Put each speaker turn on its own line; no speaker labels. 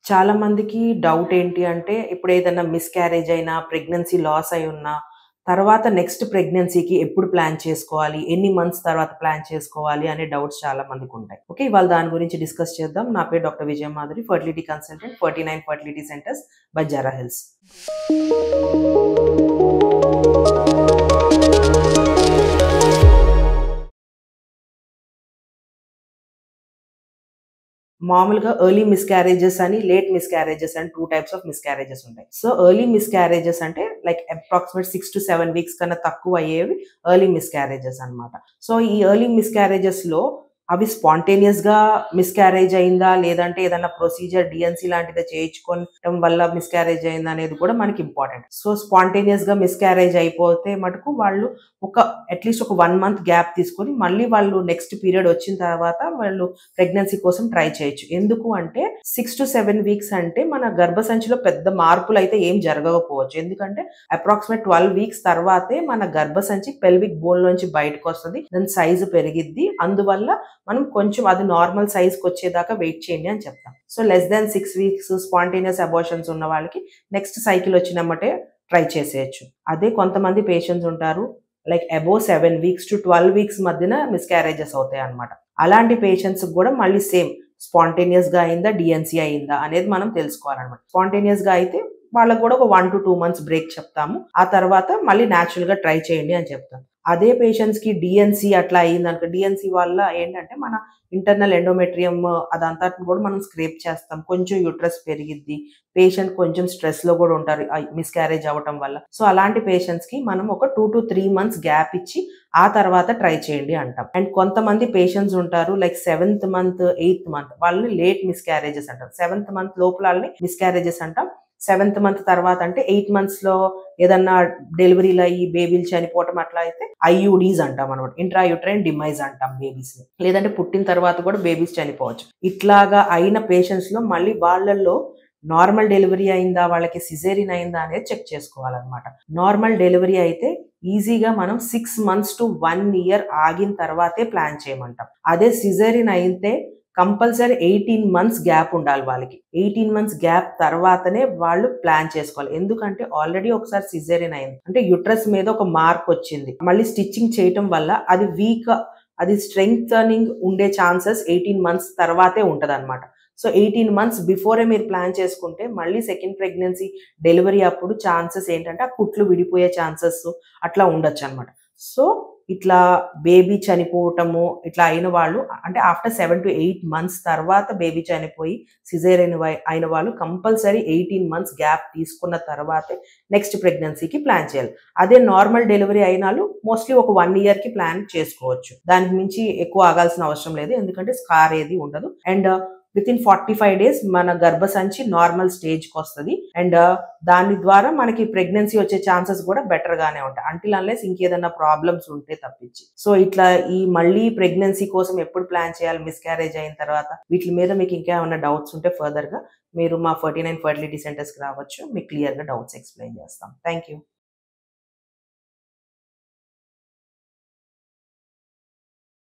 చాలా మందికి డౌట్ ఏంటి అంటే, ఇప్పుడు ఏదన్నా మిస్‌క్యారేజ్ అయినా, ప్రెగ్నెన్సీ లాస్ అయ్యున్నా, తర్వాత నెక్స్ట్ ప్రెగ్నెన్సీకి ఎప్పుడు ప్లాన్ చేసుకోవాలి? ఎన్ని మంత్స్ తర్వాత ప్లాన్ చేసుకోవాలి? అనే డౌట్స్ చాలా మందికుంటాయి. ఓకే. ఇవాళ దాని గురించి డిస్కస్ చేద్దాం. నా పేరు doctor Vijaya Madhuri, fertility consultant, 49 fertility centres, Banjara Hills. మామూలుగా ఎర్లీ మిస్‌క్యారేజెస్ అని, లేట్ మిస్‌క్యారేజెస్ అని 2 టైప్స్ ఆఫ్ మిస్‌క్యారేజెస్ ఉంటాయి. సో, ఎర్లీ మిస్‌క్యారేజెస్ అంటే లైక్ అప్రాక్సిమేట్ 6-7 వీక్స్ కన్నా తక్కువ అయ్యేవి ఎర్లీ మిస్‌క్యారేజెస్ అన్నమాట. సో, ఈ ఎర్లీ మిస్‌క్యారేజెస్‌లో అవి స్పాంటేనియస్‌గా మిస్‌క్యారేజ్ అయిందా? లేదంటే ఏదన్నా ప్రొసీజర్ డీఎన్‌సీ లాంటిది చేయించుకోవటం వల్ల మిస్‌క్యారేజ్ అయిందా? అనేది కూడా మనకి ఇంపార్టెంట్. సో, స్పాంటేనియస్‌గా మిస్‌క్యారేజ్ అయిపోతే మటుకు వాళ్ళు అట్‌లీస్ట్ ఒక 1 మంత్ గ్యాప్ తీసుకొని మళ్ళీ వాళ్ళు నెక్స్ట్ పీరియడ్ వచ్చిన తర్వాత వాళ్ళు ప్రెగ్నెన్సీ కోసం ట్రై చేయొచ్చు. ఎందుకు అంటే 6-7 వీక్స్ అంటే మన గర్భసంచిలో పెద్ద మార్పులైతే ఏం జరగకపోవచ్చు. ఎందుకంటే అప్రాక్సిమేట్ 12 వీక్స్ తర్వాతే మన గర్భసంచి పెల్విక్ బోన్ లోంచి బయటకొస్తది. దాని సైజ్ పెరిగిద్ది. అందువల్ల మనం కొంచెం అది నార్మల్ సైజ్‌కి వచ్చేదాకా వెయిట్ చేయండి అని చెప్తాం. So, less than 6 weeks spontaneous abortions ఉన్న వాళ్ళకి నెక్స్ట్ సైకిల్ వచ్చినమ్మటే ట్రై చేసేయొచ్చు. అదే కొంతమంది పేషెంట్స్ ఉంటారు like above 7 weeks to 12 weeks మధ్యన మిస్‌క్యారేజెస్ అవుతాయన్నమాట. అలాంటి పేషెంట్స్‌కి కూడా మళ్ళీ సేమ్ స్పాంటేనియస్‌గా అయిందా? డీఎన్‌సీ అయిందా? అనేది మనం తెలుసుకోవాలన్నమాట. స్పాంటేనియస్‌గా అయితే వాళ్ళకి కూడా ఒక 1-2 మంత్స్ బ్రేక్ చెప్తాము. ఆ తర్వాత మళ్ళీ న్యాచురల్‌గా ట్రై చేయండి అని చెప్తాం. అదే పేషెంట్స్‌కి డీఎన్‌సీ అట్లా అయిందనుకో, డీఎన్‌సీ వల్ల ఏంటంటే మన ఇంటర్నల్ ఎండోమెట్రియం అదంతా కూడా మనం స్క్రేప్ చేస్తాం. కొంచెం యూట్రస్ పెరిగిద్ది. పేషెంట్ కొంచెం స్ట్రెస్‌లో కూడా ఉంటారు మిస్‌క్యారేజ్ అవ్వటం వల్ల. సో, అలాంటి పేషెంట్స్‌కి మనం ఒక 2-3 మంత్స్ గ్యాప్ ఇచ్చి ఆ తర్వాత ట్రై చేయండి అంటాం. అండ్ కొంతమంది పేషెంట్స్ ఉంటారు like 7th month, 8th month వాళ్ళని లేట్ మిస్‌క్యారేజెస్ అంటాం. 7th మంత్ లోపలని మిస్‌క్యారేజెస్ అంటాం. 7th మంత్ తర్వాత అంటే 8 మంత్స్‌లో ఏదన్నా డెలివరీలు అయ్యి బేబీలు చనిపోవటం అట్లా అయితే ఐయూడీస్ అంటాం అన్నమాట. ఇంట్రాయూట్రైన్ డిమైజ్ అంటాం బేబీస్‌ని. లేదంటే పుట్టిన తర్వాత కూడా బేబీస్ చనిపోవచ్చు. ఇట్లాగా అయిన పేషెంట్స్‌లో మళ్ళీ వాళ్ళల్లో నార్మల్ డెలివరీ అయిందా? వాళ్ళకి సిజేరియన్ అయిందా? అనేది చెక్ చేసుకోవాలన్నమాట. నార్మల్ డెలివరీ అయితే ఈజీగా మనం 6 మంత్స్ టు 1 ఇయర్ ఆగిన తర్వాతే ప్లాన్ చేయమంటాం. అదే సిజేరియన్ అయితే కంపల్సరీ 18 మంత్స్ గ్యాప్ ఉండాలి వాళ్ళకి. 18 మంత్స్ గ్యాప్ తర్వాతనే వాళ్ళు ప్లాన్ చేసుకోవాలి. ఎందుకంటే ఆల్రెడీ ఒకసారి సిజేరియన్ అయింది. అంటే యుట్రస్ మీద ఒక మార్క్ వచ్చింది. మళ్ళీ స్టిచ్చింగ్ చేయటం వల్ల అది స్ట్రెంగ్థనింగ్ ఉండే ఛాన్సెస్ 18 మంత్స్ తర్వాతే ఉంటదన్నమాట. సో, 18 మంత్స్ బిఫోరే మీరు ప్లాన్ చేసుకుంటే మళ్ళీ సెకండ్ ప్రెగ్నెన్సీ డెలివరీ అప్పుడు ఛాన్సెస్ ఏంటంటే ఆ కుట్లు విడిపోయే ఛాన్సెస్ అట్లా ఉండొచ్చన్నమాట. సో, ఇట్లా బేబీ చనిపోవటము ఇట్లా అయిన వాళ్ళు అంటే ఆఫ్టర్ 7-8 మంత్స్ తర్వాత బేబీ చనిపోయి సిజేరియన్ అయిన వాళ్ళు కంపల్సరీ 18 మంత్స్ గ్యాప్ తీసుకున్న తర్వాతే నెక్స్ట్ ప్రెగ్నెన్సీకి ప్లాన్ చేయాలి. అదే నార్మల్ డెలివరీ అయినాళ్ళు మోస్ట్‌లీ ఒక 1 ఇయర్‌కి ప్లాన్ చేసుకోవచ్చు. దానికి మించి ఎక్కువ ఆగాల్సిన అవసరం లేదు. ఎందుకంటే స్కార్ ఏది ఉండదు. అండ్ వితిన్ 45 డేస్ మన గర్భసంచి నార్మల్ స్టేజ్‌కొస్తది. అండ్ దాని ద్వారా మనకి ప్రెగ్నెన్సీ వచ్చే ఛాన్సెస్ కూడా బెటర్ గానే ఉంటాయి. అంటిల్ అన్లెస్ ఇంకేదన్నా ప్రాబ్లమ్స్ ఉంటే తప్పించి. సో, ఇట్లా ఈ మళ్ళీ ప్రెగ్నెన్సీ కోసం ఎప్పుడు ప్లాన్ చేయాలి మిస్‌క్యారేజ్ అయిన తర్వాత వీటి మీద మీకు ఇంకా ఏమైనా డౌట్స్ ఉంటే ఫర్దర్‌గా మీరు మా 49 ఫెర్టిలిటీ సెంటర్స్‌కి రావచ్చు. మీకు క్లియర్‌గా డౌట్స్ ఎక్స్‌ప్లెయిన్ చేస్తాం. Thank you.